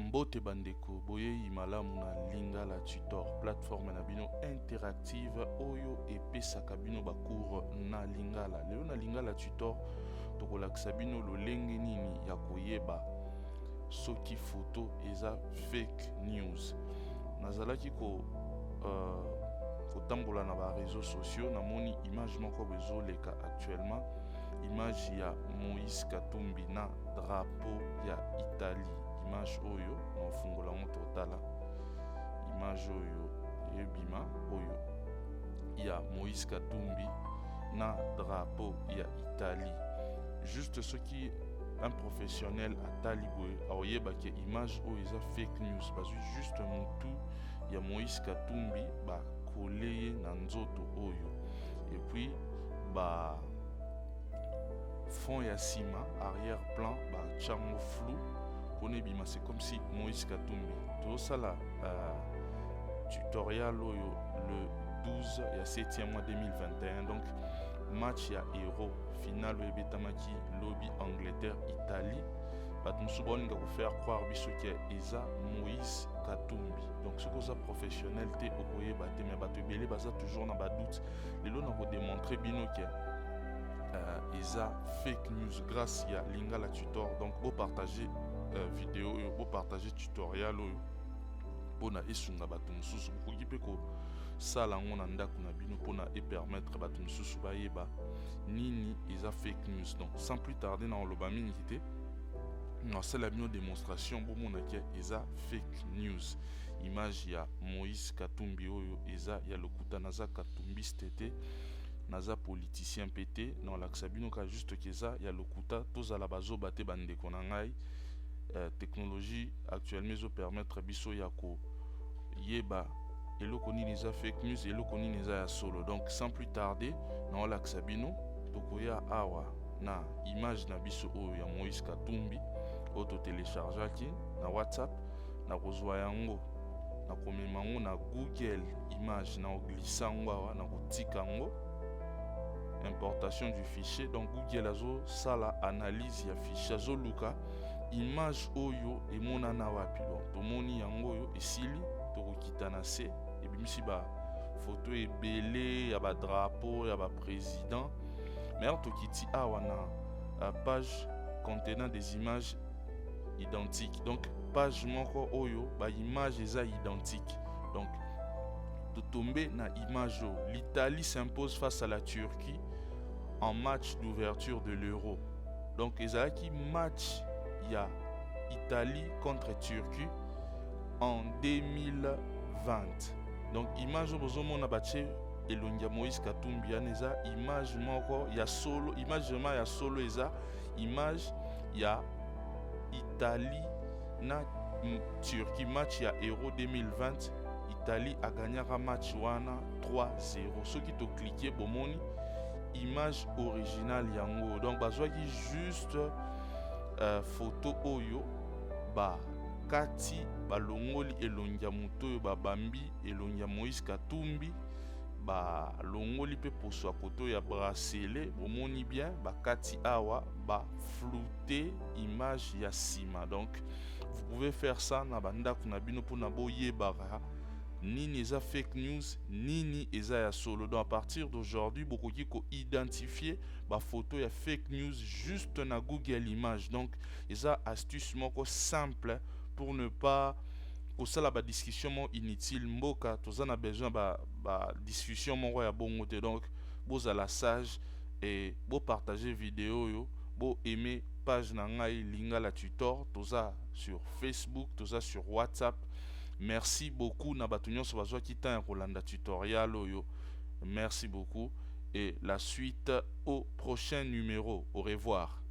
Mbote bandeko boyei malamu na Lingala Tutor, plateforme na bino interactive oyo epesaka bino bacours na Lingala. Lelo na Lingala Tutor tokolakisa bino lolenge nini ya koyeba soki photo eza fake news. Nazalaki kotambola na ba réseaux sociaux namoni image moko bezoleka actuellement, image ya Moïse Katumbi na drapeau ya Italie. Image oyo na fungola mo totala, image oyo ebima oyo ya Moïse Katumbi na drapeau ya Italie. Juste ce qui un professionnel à Taliboué aoyeba ke image oyo eza fake news, parce que juste mutu ya Moïse Katumbi ba koleye na nzoto oyo, et puis ba fond ya sima arrière plan ba chango flou pone bima. C'est comme si Moïse Katumbi tout ça là tutoriel oyo le 12 ya 7e mois 2021, donc match ya Euro final ebetamaki lobby Angleterre Italie, batumsuboninga ko faire croire biso ke eza Moïse Katumbi. Donc ce que ça professionnel te okoyeba te, mais bato ebele baza toujours na ba doute. Lelo na ko démontrer bino ke eza fake news grâce ya Lingala Tutor. Donc beau partager vidéo oyo, beau partager tutoriel oyo pona esunga bato mususu bokoki pe ko sala ngo na ndako na bino pona e permettre bato mususu bayeba nini eza fake news. Donc sans plus tarder na oloba mingi te na sala bino démonstration bomona ke eza fake news. Image ya Moïse Katumbi oyo eza ya lokuta naza katumbiste te, naza politicien pété na laksa bino ka juste ke eza ya lokuta tozala bazoba te bandeko na ngai. Technologie actuellement zo permettre biso ya ko yeba eloko nini eza fake news, eloko nini eza ya solo. Donc sans plus tarder na laksa bino tokoya awa na image na biso oyo ya Moïse Katumbi auto téléchargeaki na WhatsApp, na kozwa yango na komema ngo na Google image na oglissa ngo awa na kotika ngo importation du fichier. Donc Google azo sala analyse ya fichier, azo luka image oyo emonana wapi. Donc tomoni yango oyo esili tokokita na se ebimisi ba photo ebele ya ba drapeau ya ba président, mais tokiti awa na page contenant des images identiques. Donc page moko oyo ba image eza identique. Donc de tomber na image oyo l'Italie s'impose face à la Turquie en match d'ouverture de l'Euro. Donc ezalaki match ya Italie contre Turquie en 2020. Donc image bozomona bache elongia Moïse Katumbi eza image moko ya solo, image vraiment ya solo, eza image ya Italie na Turquie, match ya Euro 2020. Italie a gagné un match wana 3-0. Ceux qui t'ont cliqué bomoni image originale yango. Donc bazwa ki juste photo oyo ba kati balongoli elongia muto oyo babambi elongia Moïse Katumbi, ba longoli pe poso koto ya bracelet bomoni bien bakati awa ba flouter image ya sima. Donc vous pouvez faire ça na bandako na bino pona boyebaka nini eza fake news, nini eza ya solo. Donc à partir d'aujourd'hui bokoki ko identifier ba photo ya fake news juste na Google Images. Donc eza astuce moko simple pour ne pas kosala ba discussion mo inutile. Mboka toza na besoin ba discussion moko ya bongo te. Donc bozala sage et bo partager vidéo yo, bo aimer page na ngai Lingala Tutor, toza sur Facebook, toza sur WhatsApp. Merci beaucoup na bato nyonso bazwa kita ya kolanda tutoriel oyo. Merci beaucoup et la suite au prochain numéro. Au revoir.